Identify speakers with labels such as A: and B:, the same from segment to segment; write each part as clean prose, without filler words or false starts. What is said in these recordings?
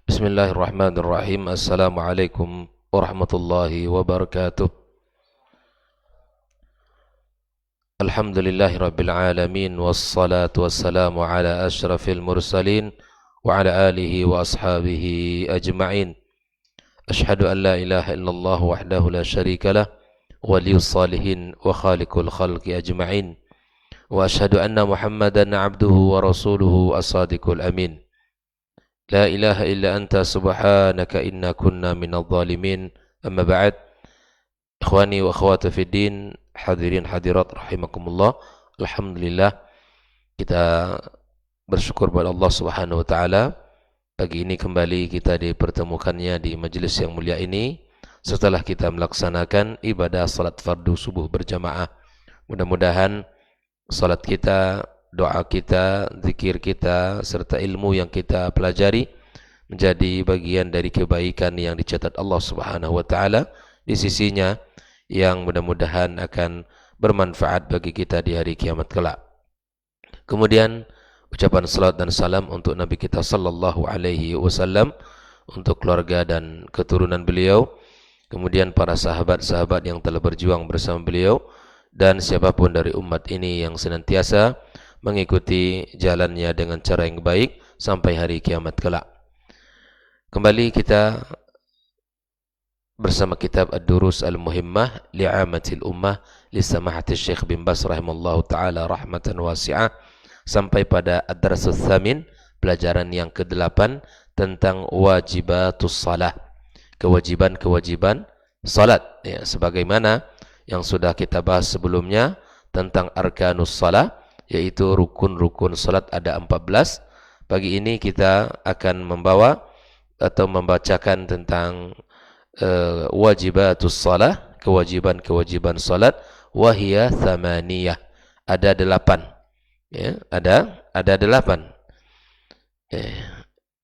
A: Bismillahirrahmanirrahim. Assalamualaikum warahmatullahi wabarakatuh. Alhamdulillahirabbil alamin wassalatu wassalamu ala asyrafil mursalin wa ala alihi wa ashabihi ajma'in. Ashhadu an la ilaha illallah wahdahu la syarika lah waliyus salihin wa khaliqul khalqi ajma'in. Wa ashhadu anna Muhammadan abduhu wa rasuluhu as-sadiqul amin. La ilaha illa anta subhanaka inna kunna minadh dhalimin. Amma ba'd. Ikhwani wa akhwati fid din, hadirin hadirat rahimakumullah. Alhamdulillah kita bersyukur kepada Allah Subhanahu wa taala. Pagi ini kembali kita dipertemukannya di majelis yang mulia ini setelah kita melaksanakan ibadah salat fardu subuh berjamaah. Mudah-mudahan salat kita, doa kita, zikir kita, serta ilmu yang kita pelajari menjadi bagian dari kebaikan yang dicatat Allah Subhanahu wa taala di sisinya, yang mudah-mudahan akan bermanfaat bagi kita di hari kiamat kelak. Kemudian ucapan salat dan salam untuk Nabi kita sallallahu alaihi wasallam, untuk keluarga dan keturunan beliau, kemudian para sahabat-sahabat yang telah berjuang bersama beliau, dan siapapun dari umat ini yang senantiasa mengikuti jalannya dengan cara yang baik sampai hari kiamat kelak. Kembali kita bersama kitab Ad-Durus Al-Muhimmah li'amatil ummah li samahati Syekh bin Baz rahimallahu ta'ala rahmatan wasi'ah, sampai pada Ad-Darsus Tsamin, pelajaran yang ke-8 tentang wajibatus salah, kewajiban-kewajiban salat, ya, sebagaimana yang sudah kita bahas sebelumnya tentang arkanus salah, yaitu rukun-rukun salat ada 14. Pagi ini kita akan membawa atau membacakan tentang wajibatus salah, kewajiban-kewajiban salat, wahiyah thamaniyah, ada 8. Ya, ada 8.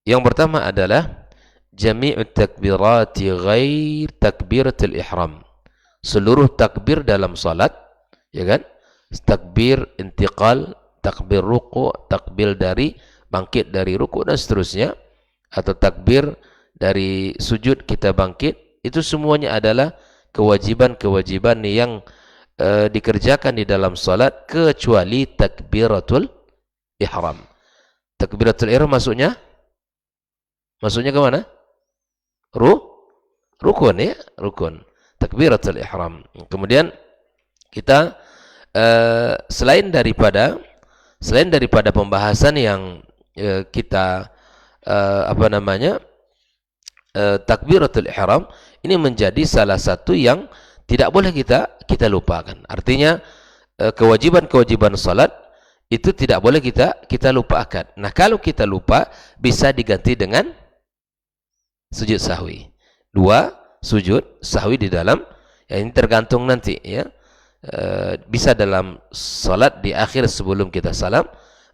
A: Yang pertama adalah jami'ut takbirati ghair takbiratul ihram. Seluruh takbir dalam salat, ya kan? Takbir intiqal, takbir ruku', takbir dari bangkit dari ruku' dan seterusnya, atau takbir dari sujud kita bangkit, itu semuanya adalah kewajiban-kewajiban yang dikerjakan di dalam salat, kecuali takbiratul ihram. Takbiratul ihram maksudnya ke mana? Rukun, ya, rukun. Takbiratul ihram. Kemudian kita selain daripada pembahasan yang kita takbiratul ihram ini menjadi salah satu yang tidak boleh kita lupakan. Artinya kewajiban-kewajiban salat itu tidak boleh kita lupakan. Nah, kalau kita lupa bisa diganti dengan sujud sahwi. 2 sujud sahwi di dalam, ya, ini tergantung nanti, ya. Bisa dalam salat di akhir sebelum kita salam,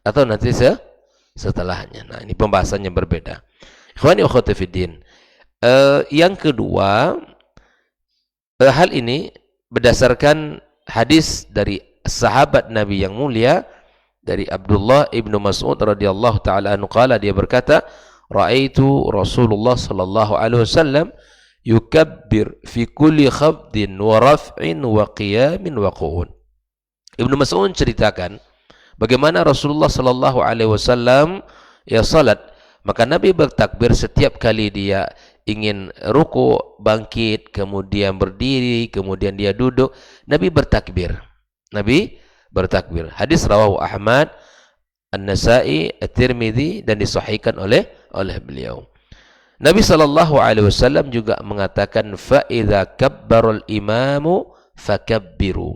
A: atau nanti setelahnya. Nah, ini pembahasannya berbeda. Ikhwani wa akhwati fid din. Yang kedua, hal ini berdasarkan hadis dari sahabat Nabi yang mulia, dari Abdullah ibnu Mas'ud radhiyallahu taala anhu, qala, dia berkata, ra'aitu Rasulullah sallallahu alaihi wasallam yukabbir fi kulli khafdin wa raf'in wa qiyamin wa qu'un. Ibnu Mas'ud ceritakan bagaimana Rasulullah sallallahu alaihi wasallam ya salat, maka Nabi bertakbir setiap kali dia ingin ruku, bangkit, kemudian berdiri, kemudian dia duduk, Nabi bertakbir. Hadis rawahu Ahmad, An-Nasa'i, At-Tirmidzi, dan disahihkan oleh beliau. Nabi SAW juga mengatakan, فَإِذَا كَبَّرُ الْإِمَامُ فَكَبِّرُوا.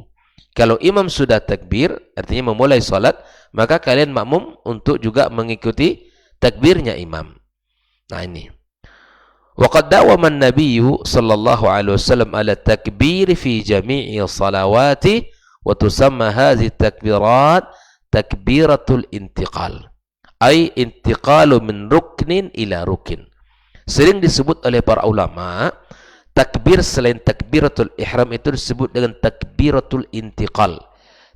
A: Kalau imam sudah takbir, artinya memulai salat, maka kalian makmum untuk juga mengikuti takbirnya imam. Nah, ini. وَقَدْ دَوَمَ النَّبِيُّ صلى الله عليه وسلم على التكبير في جميع الصلوات وتسمى هذه التكبيرات تكبيرة الانتقال، أي انتقال من ركن إلى ركن. Sering disebut oleh para ulama, takbir selain takbiratul ihram itu disebut dengan takbiratul intiqal,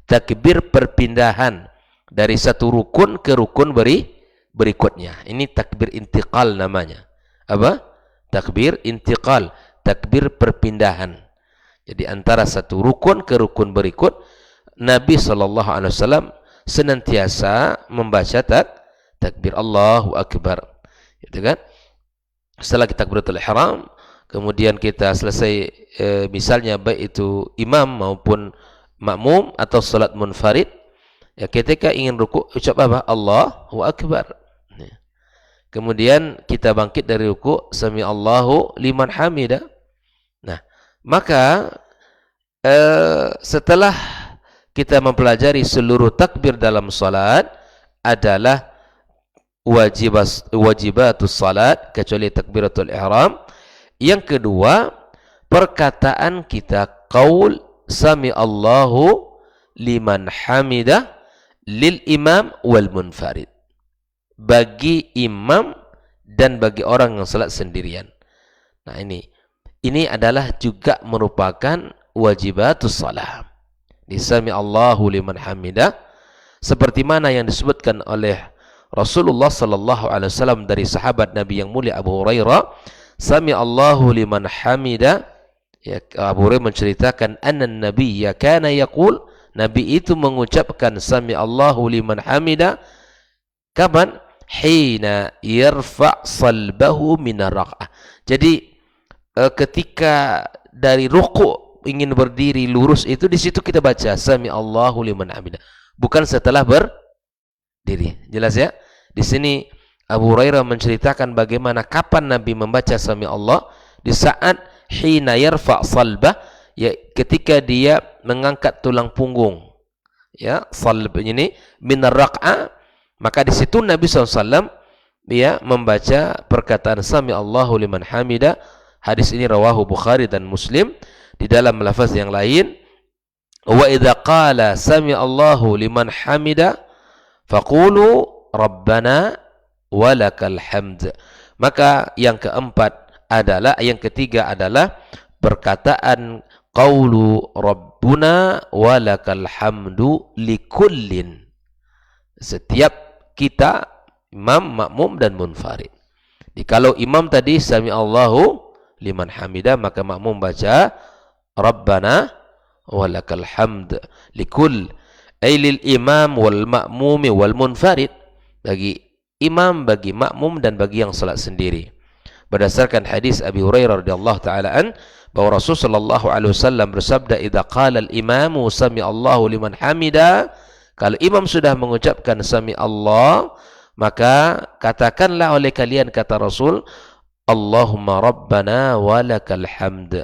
A: takbir perpindahan dari satu rukun ke rukun berikutnya. Ini takbir intiqal namanya. apa? Takbir intiqal, takbir perpindahan. Jadi antara satu rukun ke rukun berikut, Nabi SAW senantiasa membaca takbir Allahu Akbar. Gitu kan? Setelah kita takbiratul ihram, kemudian kita selesai misalnya baik itu imam maupun makmum atau salat munfarid, ya ketika ingin ruku ucap apa? Allahu Akbar. Ya. Kemudian kita bangkit dari ruku, sami Allahu liman hamidah. Nah, maka setelah kita mempelajari seluruh takbir dalam salat adalah wajibatus salat kecuali takbiratul ihram. Yang kedua, perkataan kita qaul sami Allahu liman hamidah lil imam wal munfarid, bagi imam dan bagi orang yang salat sendirian. Nah, ini adalah juga merupakan wajibatus salat. Di sami Allahu liman hamidah, seperti mana yang disebutkan oleh Rasulullah sallallahu alaihi wasallam dari sahabat Nabi yang mulia Abu Hurairah, sami Allahu liman hamida. Ya, Abu Hurairah menceritakan anna nabiyya kana yaqul, Nabi itu mengucapkan sami Allahu liman hamida kapan? Hina yarfa' salbahu min ar-raq'ah. Jadi ketika dari ruku' ingin berdiri lurus itu, di situ kita baca sami Allahu liman hamida, bukan setelah berdiri. Jelas ya? Di sini Abu Hurairah menceritakan bagaimana kapan Nabi membaca sami Allah, di saat hina yarfa' salbah, ya ketika dia mengangkat tulang punggung, ya salb ini min ar-raq'ah, maka di situ Nabi SAW dia membaca perkataan sami Allahu liman hamida. Hadis ini rawahu Bukhari dan Muslim. Di dalam lafaz yang lain, wa idza qala sami Allahu liman hamida faqulu Rabbana walakal hamd. Maka yang ketiga adalah perkataan qaulu Rabbuna walakal hamdu likullin. Setiap kita, imam, makmum dan munfarid. Jadi kalau imam tadi sami Allahu liman hamida, maka makmum baca Rabbana walakal hamd likul, ay lil imam wal ma'mumi wal munfarid, bagi imam, bagi makmum dan bagi yang salat sendiri. Berdasarkan hadis Abi Hurairah radhiyallahu taala an, bahwa Rasul sallallahu alaihi wasallam bersabda, idza qala al imamu sami Allahu liman hamida, kalau imam sudah mengucapkan sami Allah, maka katakanlah oleh kalian, kata Rasul, Allahumma rabbana walakal hamd.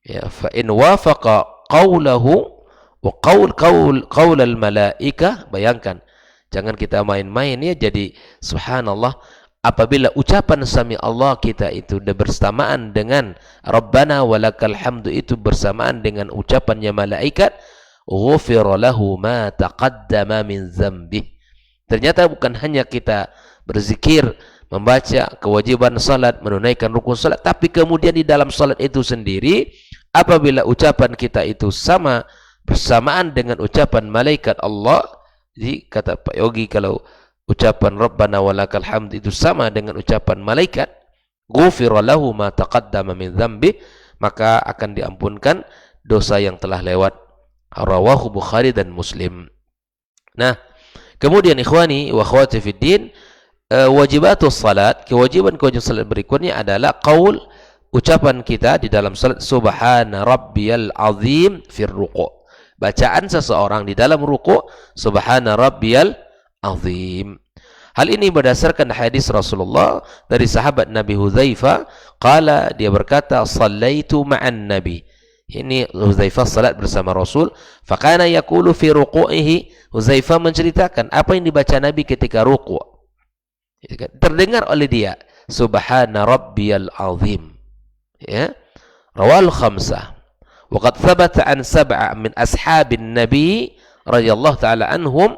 A: Ya, fa in wafaqa qawlahu wa qaul al malaikah, bayangkan, jangan kita main-main ya. Jadi subhanallah, apabila ucapan sami Allah kita itu bersamaan dengan Rabbana walakal hamdu, itu bersamaan dengan ucapannya malaikat, ghufira lahu ma taqaddama min dzambih. Ternyata bukan hanya kita berzikir, membaca kewajiban salat, menunaikan rukun salat, tapi kemudian di dalam salat itu sendiri, apabila ucapan kita itu sama bersamaan dengan ucapan malaikat Allah. Jadi kata Pak Yogi, kalau ucapan Rabbana walakal hamd itu sama dengan ucapan malaikat, ghufira lahu ma taqaddama min dzambi, maka akan diampunkan dosa yang telah lewat. Rawahu Bukhari dan Muslim. Nah, kemudian ikhwani wa akhwati fid din, wajibatus salat, kewajiban salat berikutnya adalah qaul, ucapan kita di dalam salat, subhana rabbiyal azim fir ruku'. Bacaan seseorang di dalam ruku', subhana rabbiyal azim. Hal ini berdasarkan hadis Rasulullah dari sahabat Nabi Hudzaifah, qala, dia berkata, sallaitu ma'an nabi. Ini Hudzaifah salat bersama Rasul, faqana yaqulu fi ruku'ihi, Hudzaifah menceritakan apa yang dibaca Nabi ketika ruku'. Terdengar oleh dia, subhana rabbiyal azim. Ya, rawal khamsah. Waqad thabata an sab'a min ashabin nabi radhiyallahu taala anhum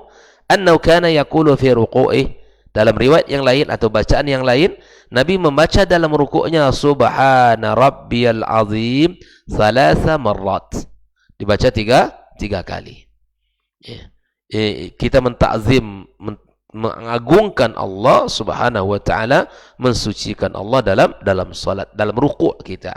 A: annahu kana yaqulu fi ruku'ihi. Dalam riwayat yang lain atau bacaan yang lain, Nabi membaca dalam rukuknya subhana rabbiyal azim thalatha marrat. Dibaca tiga kali. Ya. Kita mentakzim mengagungkan Allah Subhanahu wa taala, mensucikan Allah dalam salat, dalam ruku' kita.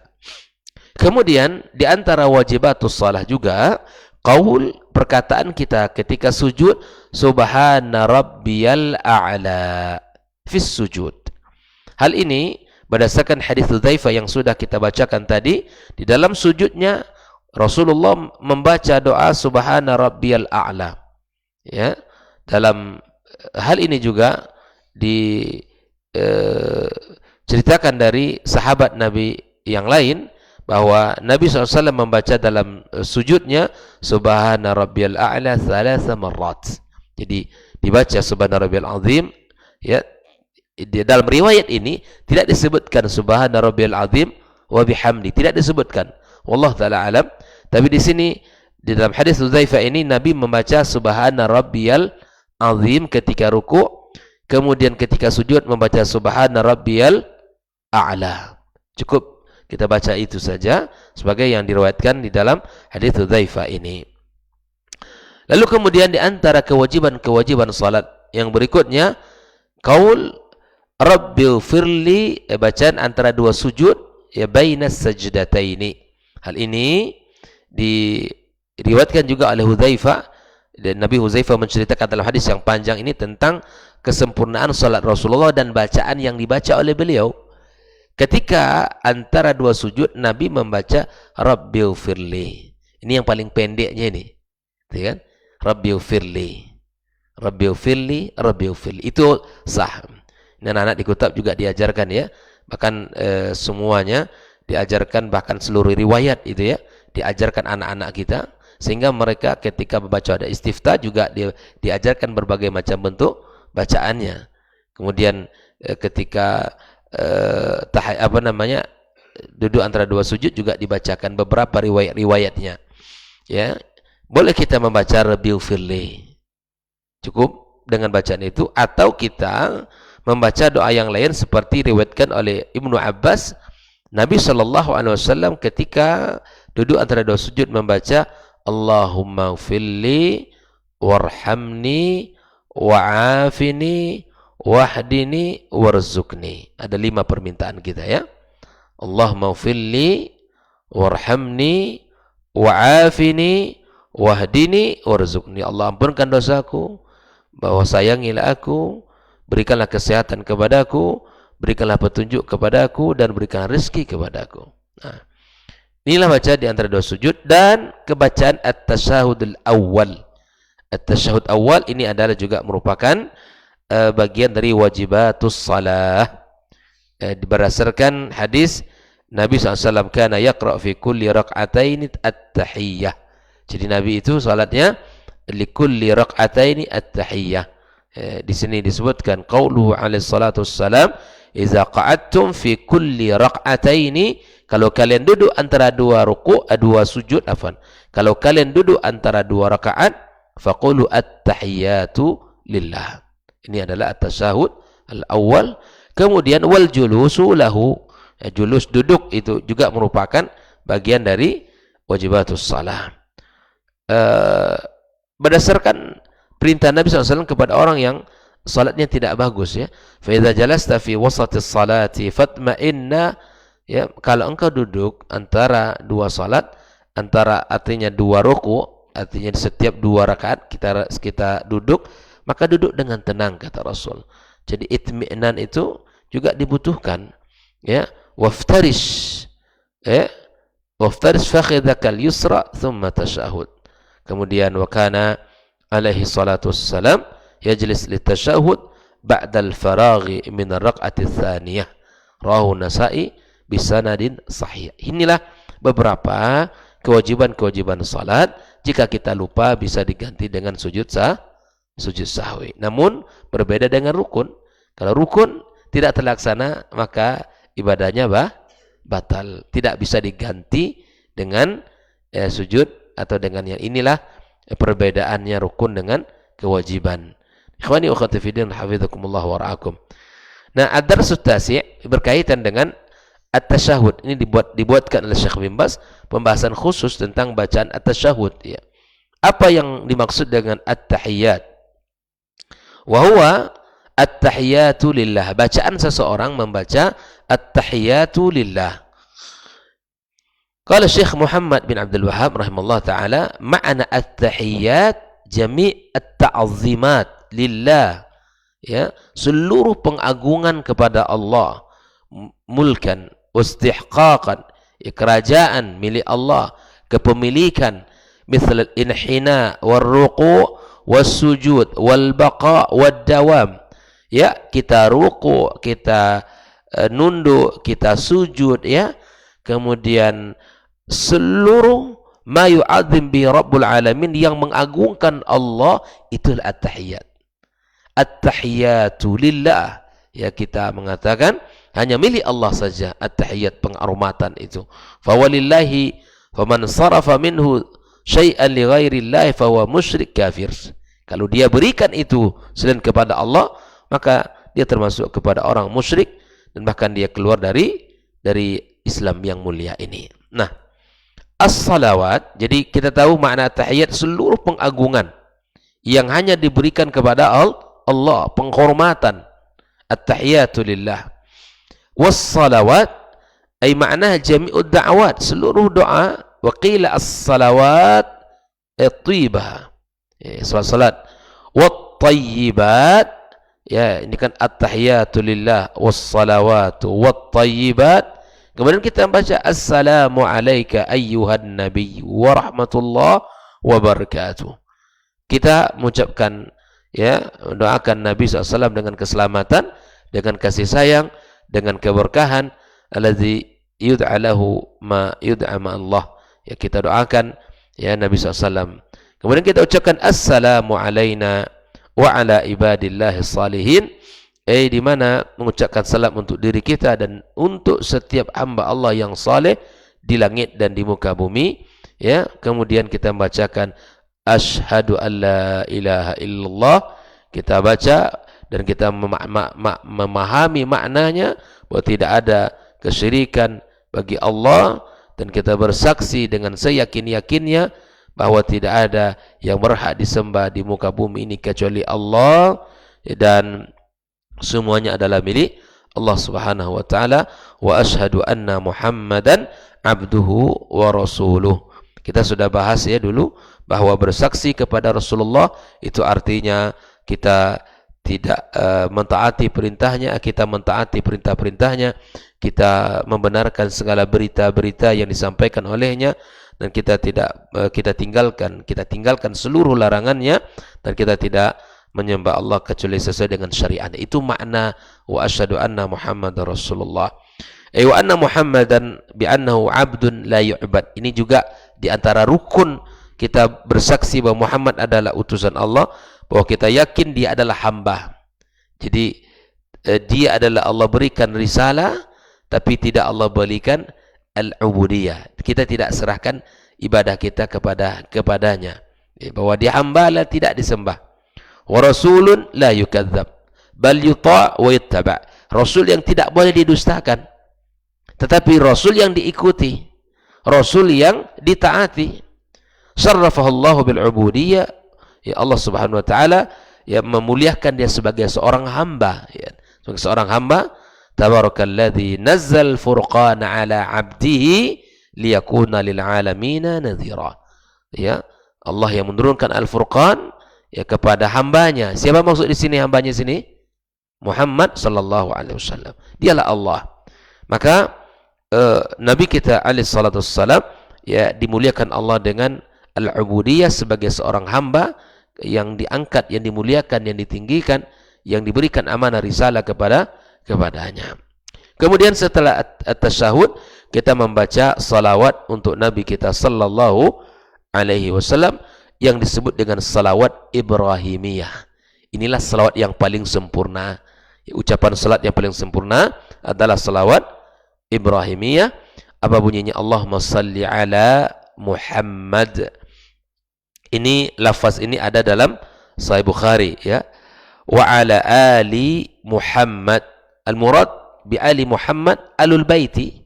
A: Kemudian di antara wajibatus salah juga qaul, perkataan kita ketika sujud, subhana rabbiyal a'la fis sujud. Hal ini berdasarkan hadis Hudzaifah yang sudah kita bacakan tadi, di dalam sujudnya Rasulullah membaca doa subhana rabbiyal a'la. Ya, dalam hal ini juga diceritakan dari sahabat Nabi yang lain bahwa Nabi SAW membaca dalam sujudnya subhana rabbiyal a'la 3 marrat. Jadi dibaca subhana rabbiyal azim, ya. Di dalam riwayat ini tidak disebutkan subhana rabbiyal azim wa bihamdi, tidak disebutkan. Wallahu taala alam. Tapi di sini di dalam hadis Hudzaifah ini Nabi membaca subhana rabbiyal azim ketika ruku', kemudian ketika sujud membaca subhana rabbiyal a'la. Cukup kita baca itu saja sebagai yang diriwayatkan di dalam hadis Hudzaifah ini. Lalu kemudian di antara kewajiban-kewajiban salat yang berikutnya, qaul rabbighfirli, bacaan antara dua sujud, ya, bainas sajdataini. Hal ini diriwayatkan juga oleh Hudzaifah, dan Nabi Hudzaifah menceritakan dalam hadis yang panjang ini tentang kesempurnaan salat Rasulullah dan bacaan yang dibaca oleh beliau. Ketika antara dua sujud Nabi membaca rabbighfirli. Ini yang paling pendeknya ini. Kan? Rabbighfirli. Rabbighfirli, rabbighfirli. Itu sah. Ini anak-anak di kitab juga diajarkan, ya. Bahkan semuanya diajarkan, bahkan seluruh riwayat itu, ya, diajarkan anak-anak kita, sehingga mereka ketika membaca ada istiftah juga diajarkan berbagai macam bentuk bacaannya. Kemudian ketika duduk antara dua sujud juga dibacakan beberapa riwayat-riwayatnya, ya. Boleh kita membaca rabbighfirli, cukup dengan bacaan itu, atau kita membaca doa yang lain seperti riwayatkan oleh Ibnu Abbas, Nabi SAW ketika duduk antara dua sujud membaca Allahumma ghfirli warhamni wa'afini wahdini warzuqni. Ada 5 permintaan kita, ya. Allahumma ghfirli warhamni wa'afini wahdini warzuqni. Allah ampunkan dosaku, bahwa sayangilah aku, berikanlah kesehatan kepadaku, berikanlah petunjuk kepadaku, dan berikanlah rezeki kepadaku. Nah, inilah baca di antara dua sujud. Dan kebacaan at-tasyahudul awal. At-tasyahud awal ini adalah juga merupakan bagian dari wajibatus salah. Berdasarkan hadis Nabi SAW, kana yaqra' fi kulli raq'ataini at-tahiyyah. Jadi Nabi itu salatnya li kulli raq'ataini at-tahiyyah. Di sini disebutkan qauluhu alaihi salatu wassalam, idza qa'adtum fi kulli raq'ataini, kalau kalian duduk antara dua ruku', dua sujud, kalau kalian duduk antara dua rakaat, faqulu at-tahiyyatu lillah. Ini adalah at-tasyahud al-awwal. Kemudian wal julusu lahu, julus duduk itu juga merupakan bagian dari wajibatus salah. Berdasarkan perintah Nabi SAW kepada orang yang salatnya tidak bagus, ya, fa idza jalasta fi wasatis salati fatma'inna, ya, kalau engkau duduk antara dua salat, antara artinya dua ruku', artinya setiap dua rakaat kita duduk, maka duduk dengan tenang, kata Rasul. Jadi itmi'nan itu juga dibutuhkan, ya. Waftarish, ya, waftarish fakhidhakal yusra thumma tashahud. Kemudian wa kana alaihi salatu wassalam yajlis litashahud ba'dal faraghi min ar-raq'ati tsaniyah. Rawahu Nasa'i bisanadin sahih. Inilah beberapa kewajiban-kewajiban salat. Jika kita lupa bisa diganti dengan sujud sahwi. Namun berbeda dengan rukun. Kalau rukun tidak terlaksana, maka ibadahnya batal. Tidak bisa diganti dengan sujud atau dengan yang inilah perbedaannya rukun dengan kewajiban. Ikhwani wa akhwati fiddin, hafizakumullah wa ra'akum. Nah, ad-darsut tasi' berkaitan dengan at-tasyahud. Ini dibuatkan oleh Syekh bin Baz pembahasan khusus tentang bacaan at-tasyahud, ya. Apa yang dimaksud dengan at-tahiyyat? Wa huwa at-tahiyatu lillah. Bacaan seseorang membaca at-tahiyatu lillah. Qala Syekh Muhammad bin Abdul Wahhab rahimahullah taala, ma'na at-tahiyat jami' at-ta'zimat lillah. Ya, seluruh pengagungan kepada Allah, mulkan wastihqaqan, kerajaan milik Allah, kepemilikan, misal al-inhina war-ruku' was-sujud wal-baqa wad-dawam. Ya, kita ruku, kita nunduk, kita sujud, ya. Kemudian seluruh ma yu'adzim bi Rabbul Alamin, yang mengagungkan Allah, itulah at-tahiyat. At-tahiyatu lillah. Ya, kita mengatakan hanya milik Allah saja at-tahiyat, penghormatan itu. Fawalillahi faman sarafa minhu syai'an li ghairillahi fahuwa musyrik kafir. Kalau dia berikan itu selain kepada Allah, maka dia termasuk kepada orang musyrik, dan bahkan dia keluar dari Islam yang mulia ini. Nah, as-salawat, jadi kita tahu makna tahiyat seluruh pengagungan yang hanya diberikan kepada Allah, penghormatan, at-tahiyatu lillah. Was-salawat ay makna jami'ud da'awat, seluruh doa. Wa qila as-salawat at-thayyibah, salat. Wat-thayyibat, ya, ini kan at-tahiyatu lillah was-salawatu wat-thayyibat. Kemudian kita membaca assalamu alayka ayyuhan nabiy wa rahmatullah wa barakatuh. Kita mengucapkan, ya, mendoakan Nabi SAW dengan keselamatan, dengan kasih sayang, dengan keberkahan, alladzi yud'a lahu ma yud'a ma Allah. Ya, kita doakan, ya, Nabi SAW. Kemudian kita ucapkan assalamu alayna wa ala ibadillahi salihin, di mana mengucapkan salam untuk diri kita dan untuk setiap hamba Allah yang saleh di langit dan di muka bumi. Ya, kemudian kita membacakan asyhadu an la ilaha illallah. Kita baca dan kita memahami maknanya bahwa tidak ada kesyirikan bagi Allah, dan kita bersaksi dengan seyakin-yakinnya bahwa tidak ada yang berhak disembah di muka bumi ini kecuali Allah, dan semuanya adalah milik Allah Subhanahu wa taala. Wa asyhadu anna Muhammadan abduhu wa rasuluh. Kita sudah bahas, ya, dulu bahwa bersaksi kepada Rasulullah itu artinya kita tidak mentaati perintahnya, kita mentaati perintah-perintahnya, kita membenarkan segala berita-berita yang disampaikan olehnya, dan kita tinggalkan seluruh larangannya, dan kita tidak menyembah Allah kecuali sesuai dengan syariat. Itu makna wa asyhadu anna Muhammadar Rasulullah. Wa anna Muhammadan bi annahu 'abdun la yu'bad. Ini juga di antara rukun kita bersaksi bahwa Muhammad adalah utusan Allah, bahwa kita yakin dia adalah hamba. Jadi dia adalah Allah berikan risalah, tapi tidak Allah berikan al-ubudiyah. Kita tidak serahkan ibadah kita kepadanya. Bahwa dia hamba lah, tidak disembah. Wa rasulun la yukadzab bal yuta' wa yuttaba'. Rasul yang tidak boleh didustakan, tetapi rasul yang diikuti, rasul yang ditaati. Syarrafahallahu bil ubudiyyah, ya, Allah Subhanahu wa taala yang memuliakan dia sebagai seorang hamba, ya. Sebagai seorang hamba, tabarakalladzi nazzal furqana ala 'abdihi liyakuna lil 'alamina nadhira. Ya, Allah yang menurunkan Al-Furqan, ya, kepada hambanya. Siapa maksud di sini hambanya sini? Muhammad sallallahu alaihi wasallam. Dialah Allah. Maka Nabi kita alaihi salatu wassalam, ya, dimuliakan Allah dengan al-ubudiyah sebagai seorang hamba yang diangkat, yang dimuliakan, yang ditinggikan, yang diberikan amanah risalah kepadanya. Kemudian setelah at-tasyahud, kita membaca salawat untuk Nabi kita sallallahu alaihi wasallam yang disebut dengan salawat Ibrahimiyah. Inilah salawat yang paling sempurna. Ucapan salat yang paling sempurna adalah salawat Ibrahimiyah. Apa bunyinya? Allahumma salli ala Muhammad. Ini lafaz ini ada dalam Sahih Bukhari, ya. Wa ala ali Muhammad. Al-murad bi ali Muhammad alul baiti,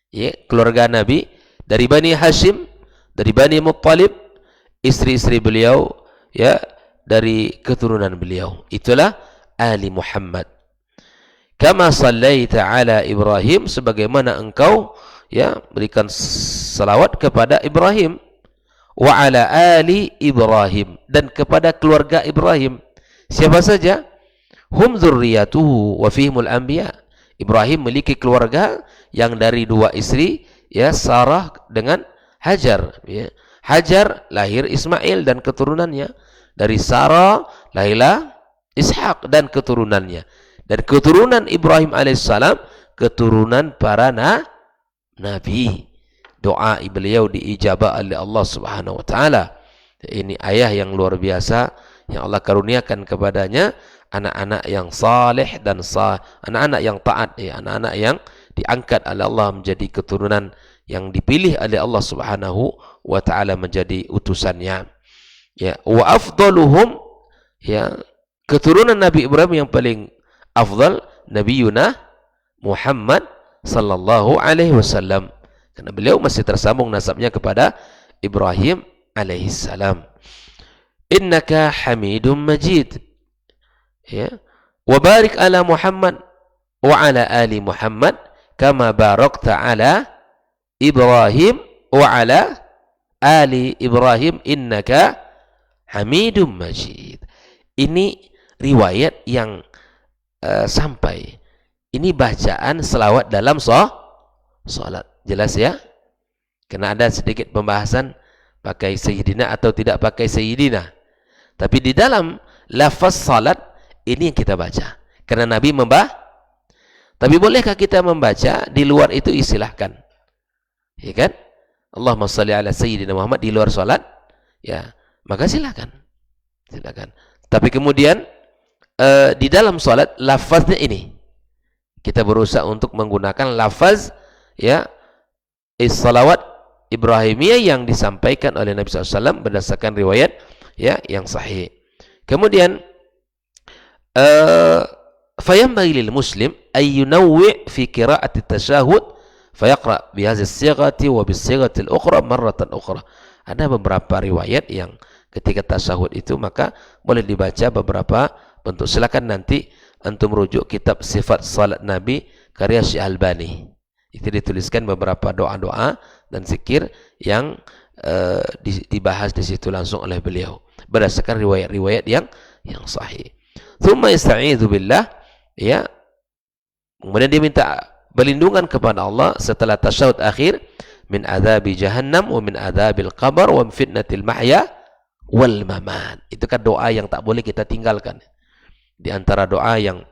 A: ya, keluarga Nabi dari Bani Hashim, dari Bani Muttalib, istri-istri beliau, ya, dari keturunan beliau. Itulah Ali Muhammad. Kama sallaita ala Ibrahim, sebagaimana engkau ya berikan salawat kepada Ibrahim, wa ala ali Ibrahim, dan kepada keluarga Ibrahim. Siapa saja? Hum dzurriyyatuhu wa fihimul anbiya. Ibrahim memiliki keluarga yang dari dua istri, ya, Sarah dengan Hajar, ya. Hajar lahir Ismail dan keturunannya. Dari Sarah lahirlah Ishak dan keturunannya. Dan keturunan Ibrahim alaihissalam keturunan para nabi. Doa beliau diijabah oleh Allah Subhanahu wa taala. Ini ayah yang luar biasa yang Allah karuniakan kepadanya anak-anak yang saleh dan anak-anak yang taat, ya, anak-anak yang diangkat oleh Allah menjadi keturunan yang dipilih oleh Allah Subhanahu wa taala menjadi utusannya. Ya, wa afdaluhum, ya, keturunan Nabi Ibrahim yang paling afdal Nabiyuna Muhammad sallallahu alaihi wasallam, karena beliau masih tersambung nasabnya kepada Ibrahim alaihi salam. Innaka Hamidum Majid, ya, wa barik ala Muhammad wa ala ali Muhammad kama barakta ala Ibrahim wa ala ali Ibrahim innaka Hamidum Majid. Ini riwayat yang sampai. Ini bacaan selawat dalam salat. Jelas ya? Karena ada sedikit pembahasan pakai Sayyidina atau tidak pakai Sayyidina. Tapi di dalam lafaz salat ini yang kita baca. Karena Nabi tapi bolehkah kita membaca di luar itu? Silahkan. Ya kan? Allahumma shalli ala Sayyidina Muhammad di luar salat, ya, maka silakan. Silakan. Tapi kemudian di dalam salat lafaznya ini kita berusaha untuk menggunakan lafaz, ya, salawat Ibrahimiyah yang disampaikan oleh Nabi SAW berdasarkan riwayat, ya, yang sahih. Kemudian fayambaghi lil muslim ay yunawwi' fi qira'ati tasyahud fayaqra bi hadhihi as-sighati wa bis sighati al-ukhra marratan ukhra. Ada beberapa riwayat yang ketika tasyahud itu maka boleh dibaca beberapa bentuk. Silakan nanti antum rujuk kitab Sifat Salat Nabi karya Syekh Albani. Itu dituliskan beberapa doa-doa dan zikir yang dibahas di situ langsung oleh beliau berdasarkan riwayat-riwayat yang sahih. Tsumma yasta'idzu billah, ya. Kemudian dia minta berlindungan kepada Allah setelah tasyahud akhir min adzabi jahannam wa min adzabil qabr wa min fitnatil mahya wal mamat. Itu kan doa yang tak boleh kita tinggalkan. Di antara doa yang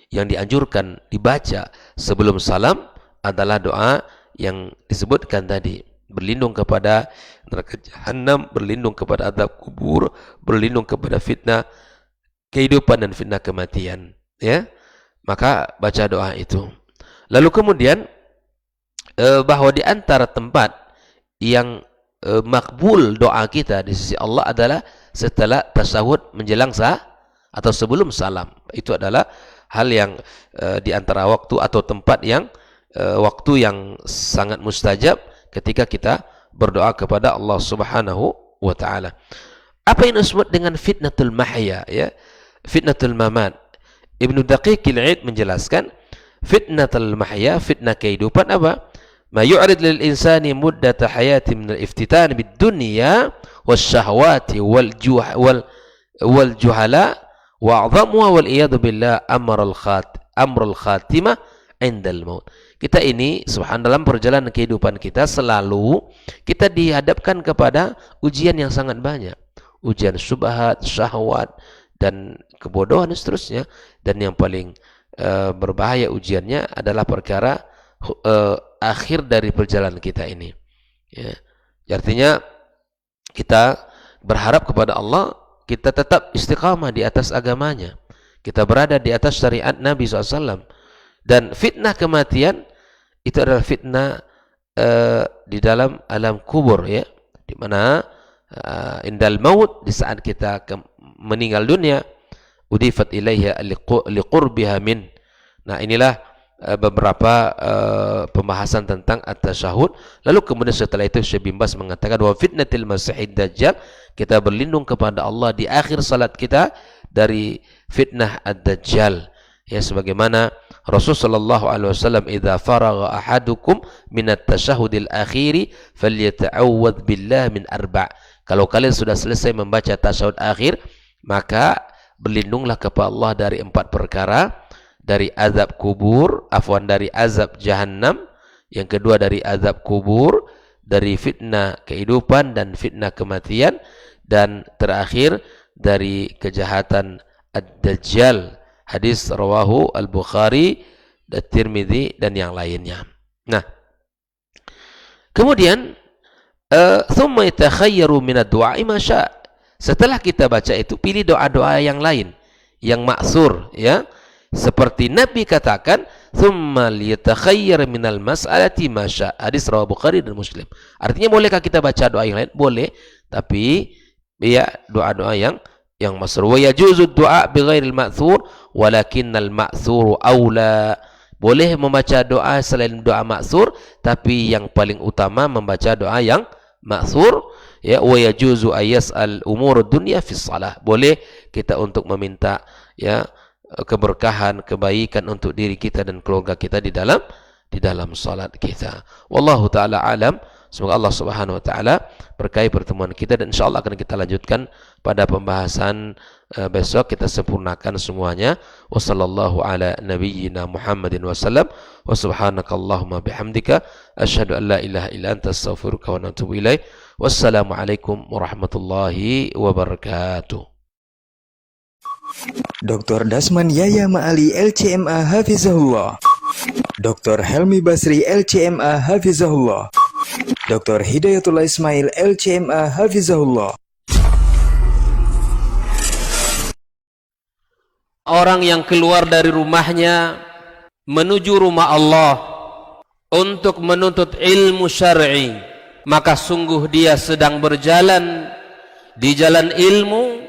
A: dianjurkan dibaca sebelum salam adalah doa yang disebutkan tadi. Berlindung kepada neraka jahanam, berlindung kepada azab kubur, berlindung kepada fitnah kehidupan dan fitnah kematian, ya. Maka baca doa itu. Lalu kemudian bahwa di antara tempat yang makbul doa kita di sisi Allah adalah setelah tasyahud menjelang atau sebelum salam. Itu adalah hal yang di antara waktu atau tempat yang waktu yang sangat mustajab ketika kita berdoa kepada Allah Subhanahu wa taala. Apa yang disebut dengan fitnatul mahya, ya? Fitnatul mamat. Ibnu Daqiq al-Id menjelaskan fitnatul mahya, fitnah kehidupan apa? Ma yu'rid lil insani muddata hayati min al-iftitan bid dunya wasyahawati wal juhala wa a'dhamuha wal iyad billah amrul khatimah indal maut. Kita ini subhanallah dalam perjalanan kehidupan kita selalu kita dihadapkan kepada ujian yang sangat banyak. Ujian syubhat, syahwat dan kebodohan dan seterusnya. Dan yang paling berbahaya ujiannya adalah perkara akhir dari perjalanan kita ini. Ya. Artinya kita berharap kepada Allah, kita tetap istiqamah di atas agamanya. Kita berada di atas syariat Nabi SAW. Dan fitnah kematian itu adalah fitnah di dalam alam kubur, ya, di mana indal maut, di saat kita meninggal dunia, udifat ilaiha liqurbiha min. Nah, inilah beberapa pembahasan tentang at-tasyahud. Lalu kemudian setelah itu Syekh bin Baz mengatakan wa fitnatil masihid dajjal, Kita berlindung kepada Allah di akhir salat kita dari fitnah ad-dajjal. Ya, sebagaimana Rasulullah SAW, "Idza faragha ahadukum min at-tashahhudil akhiri falyata'awwadz billah min arba'." Kalau kalian sudah selesai membaca tasyahud akhir, maka berlindunglah kepada Allah dari 4 perkara, dari azab kubur, dari azab jahannam, yang kedua dari azab kubur, dari fitnah kehidupan dan fitnah kematian, dan terakhir dari kejahatan ad-dajjal. Hadis rawahu al-Bukhari dan Tirmidzi dan yang lainnya. Nah, kemudian thumma yatakhayyaru min ad-du'a ma syaa. Setelah kita baca itu, pilih doa-doa yang lain yang ma'tsur, ya. Seperti Nabi katakan, thumma liyatakhayyar minal mas'alati ma syaa. Hadis rawahu Bukhari dan Muslim. Artinya bolehkah kita baca doa yang lain? Boleh, tapi ya doa-doa yang ma'tsur. Wa yajuzu du'a bighairil ma'tsur walakinnal ma'tsuru aula. Boleh membaca doa selain doa ma'tsur, tapi yang paling utama membaca doa yang ma'tsur. Ya, wa yajuzu ayas'al umur dunya fi shalah. Boleh kita untuk meminta ya keberkahan, kebaikan untuk diri kita dan keluarga kita di dalam salat kita. Wallahu taala alam. Semoga Allah Subhanahu wa taala berkahi pertemuan kita, dan insyaallah akan kita lanjutkan pada pembahasan besok. Kita sempurnakan semuanya. Wassallallahu ala nabiyyina Muhammadin wasallam. Wa subhanakallahumma bihamdika asyhadu an la ilaha illa anta astaghfiruka wa atubu ilaik. Wassalamualaikum warahmatullahi wabarakatuh.
B: Dr. Dasman Yaya Ma'ali LCMA Hafizahullah, Dr. Helmi Basri LCMA Hafizahullah, Dr. Hidayatullah Ismail LCMA Hafizahullah.
A: Orang yang keluar dari rumahnya menuju rumah Allah untuk menuntut ilmu syar'i, maka sungguh dia sedang berjalan di jalan ilmu,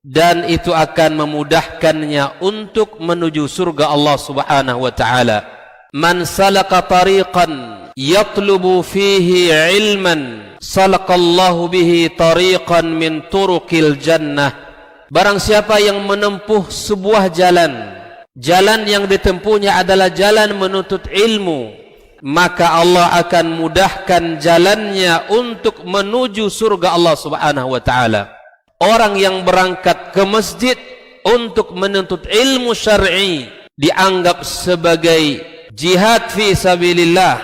A: dan itu akan memudahkannya untuk menuju surga Allah Subhanahu wa taala. Man salaka tariqan yatlubu fihi ilman salakallahu bihi tariqan min turuqil jannah. Barang siapa yang menempuh sebuah jalan yang ditempuhnya adalah jalan menuntut ilmu, maka Allah akan mudahkan jalannya untuk menuju surga Allah Subhanahu wa taala. Orang yang berangkat ke masjid untuk menuntut ilmu syar'i dianggap sebagai jihad fi sabilillah.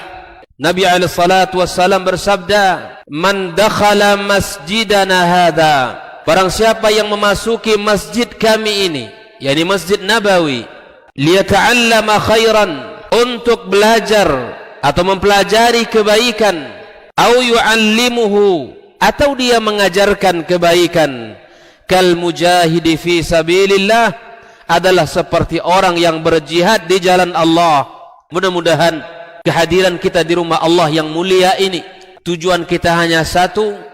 A: Nabi alaihi salatu wassalam bersabda, "Man dakhala masjidana hadza." Barang siapa yang memasuki masjid kami ini, yakni Masjid Nabawi, liyata'allama khairan, untuk belajar atau mempelajari kebaikan, au yu'allimuhu, atau dia mengajarkan kebaikan, kal mujahidi fi sabilillah, adalah seperti orang yang berjihad di jalan Allah. Mudah-mudahan kehadiran kita di rumah Allah yang mulia ini, tujuan kita hanya satu,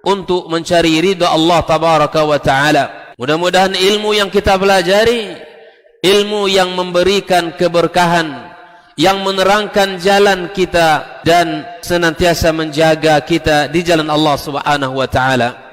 A: untuk mencari ridha Allah tabaraka wa taala. Mudah-mudahan ilmu yang kita pelajari, ilmu yang memberikan keberkahan, yang menerangkan jalan kita dan senantiasa menjaga kita di jalan Allah Subhanahu wa taala.